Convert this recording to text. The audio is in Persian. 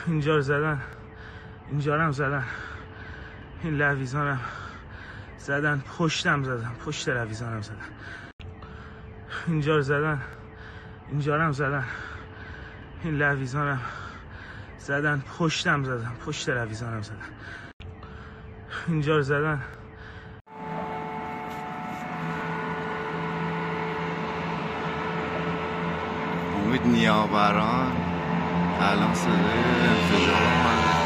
اینجا رو زدن، اینجا رو هم زدن، این لویزانم زدن، پشتم زدن، پشت لویزانم زدن. اینجا رو زدن، اینجا رو هم زدن، این لویزانم زدن، پشتم زدن، پشت لویزانم زدن. اینجا رو زدن. امید نیاوران الان صدای انفجار اومد.